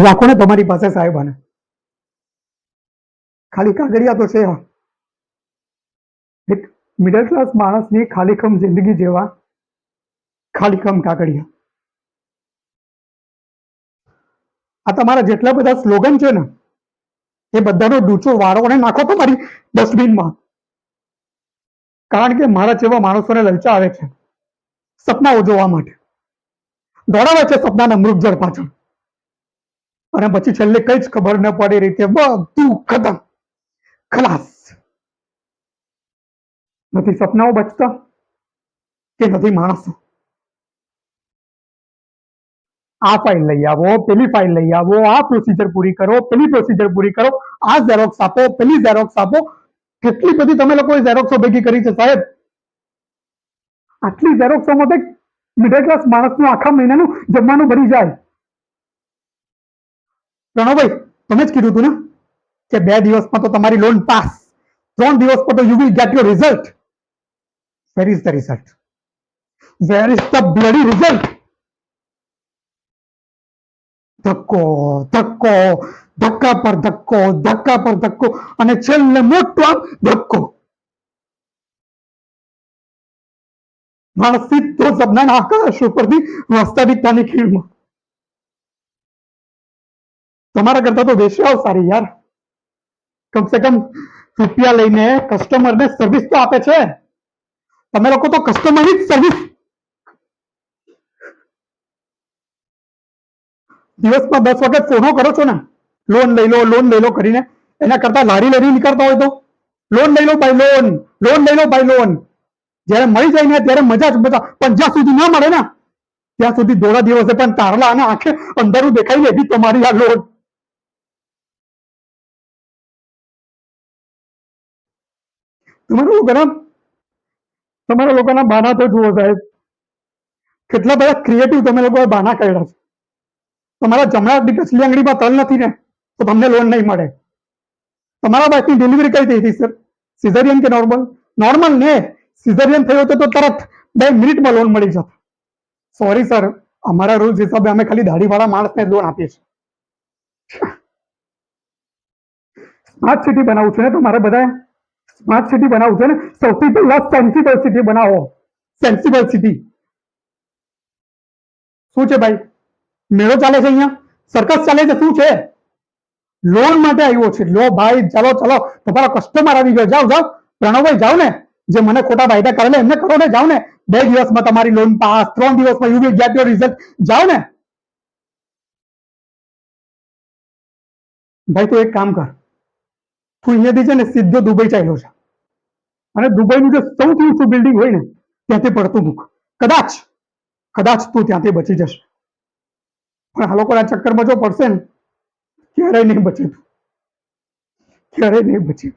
રાખો ને તમારી પાસે સાહેબ, આને ખાલી કાગળિયા તો છે. એક મિડલ ક્લાસ માણસની ખાલીખમ જિંદગી જેવા ખાલીખમ કાગળિયા. આ તમારા જેટલા બધા સ્લોગન છે ને એ બધાનો ડૂચો વાળોને નાખો તમારી ડસ્ટબિનમાં. કારણ કે મારા જેવા માણસોને લલચાવે છે સપનાઓ જોવા માટે, દોડાવે છે સપનાના મૃગજળ પાછળ, અને પછી છેલ્લે કઈ જ ખબર ન પડે રીતે બધું ખતમ, ખલાસ. નથી સપનાઓ બચતા કે નથી માણસો. આ ફાઇલ લઈ આવો, પેલી ફાઇલ લઈ આવો, આ પ્રોસિજર પૂરી કરો, પેલી પ્રોસિજર પૂરી કરો, આ ઝેરોક્સ આપો, પેલી ઝેરોક્સ આપો. કેટલી બધી તમે લોકોએ ઝેરોક્સો ભેગી કરી છે સાહેબ. આટલી ઝેરોક્સો માટે મિડલ ક્લાસ માણસનું આખા મહિનાનું જમવાનું ભરી જાય. પ્રણવભાઈ, તમે જ કીધું હતું ને કે 2 દિવસમાં તો તમારી લોન પાસ, 3 દિવસ પર તો you will get your result. Where is the result? Where is the bloody result? ધક્કો ધક્કો, ધક્કા પર ધક્કો, ધક્કા પર ધક્કો, અને છેલ્લે મોટો ધક્કો. માણસ સીધો સપનાના આકાશ ઉપરથી વાસ્તવિકતાની ખીણમાં. તમારા કરતા તો વેશ્યાઓ સારી યાર. કમસે કમ રૂપિયા લઈને કસ્ટમરને સર્વિસ તો આપે છે. તમે લોકો તો કસ્ટમરની જ સર્વિસ. દિવસમાં 10 વખત ફોનો કરો છો ને, લોન લઈ લો, લોન લઈ લો કરીને. એના કરતા લારી લરી નીકળતા હોય તો લોન લઈ લો બાય લોન, લોન લઈ લો બાય લોન. જયારે મળી જાય ને ત્યારે મજા જ મજા, પણ જ્યાં સુધી ના મળે ને ત્યાં સુધી દોડા દિવસે પણ તારલા અને આંખે અંધારું દેખાઈ લેવી તમારી આ લોન. તમારા લોકોના બાના તો જુઓ સાહેબ, કેટલા બધા ક્રિએટિવ તમે લોકોએ બાના કાઢ્યા છે. તમારા જમણા ટચલી આંગળીમાં તલ નથી ને તો તમને લોન નહીં મળે. તમારા બાળકની ડિલિવરી કઈ થઈ હતી સર? સિઝેરિયન કે નોર્મલ? નોર્મલ ને સિઝેરિયન થયો તો તરત 2 મિનિટમાં લોન મળી જતો. સોરી સર, અમારા રૂલ્સ હિસાબે અમે ખાલી દાઢીવાળા માણસને લોન આપીએ છીએ. સ્માર્ટ સિટી બનાવવું છે ને તમારે બધા? સ્માર્ટ સિટી બનાવવું છે ને? સૌથી પહેલા સેન્સિબલ સિટી બનાવો. સેન્સિબલ સિટી શું છે ભાઈ? મેળો ચાલે છે અહીંયા? સર્કસ ચાલે છે? શું છે? લોન માટે આવ્યો છે. લો ભાઈ, ચાલો ચાલો, તમારા કસ્ટમર આવી ગયો. જાઓ જાઓ પ્રણવભાઈ, જાઓ ને. જે મને ખોટા વાયદા કરેલા એમને કરો ને. જાઓ ને, 2 દિવસમાં તમારી લોન પાસ, 3 દિવસમાં you will get your result. જાઓ ને ભાઈ. તું એક કામ કર, તું અહીંયાથી છે ને સીધો દુબઈ ચાલ્યો છે, અને દુબઈનું જે સૌથી ઊંચું બિલ્ડિંગ હોય ને ત્યાંથી પડતું મૂક. કદાચ કદાચ તું ત્યાંથી બચી જશે, પણ આ લોકોના ચક્કરમાં જો પડશે ને ક્યારેય નહીં બચે. તું ક્યારેય નહીં બચી.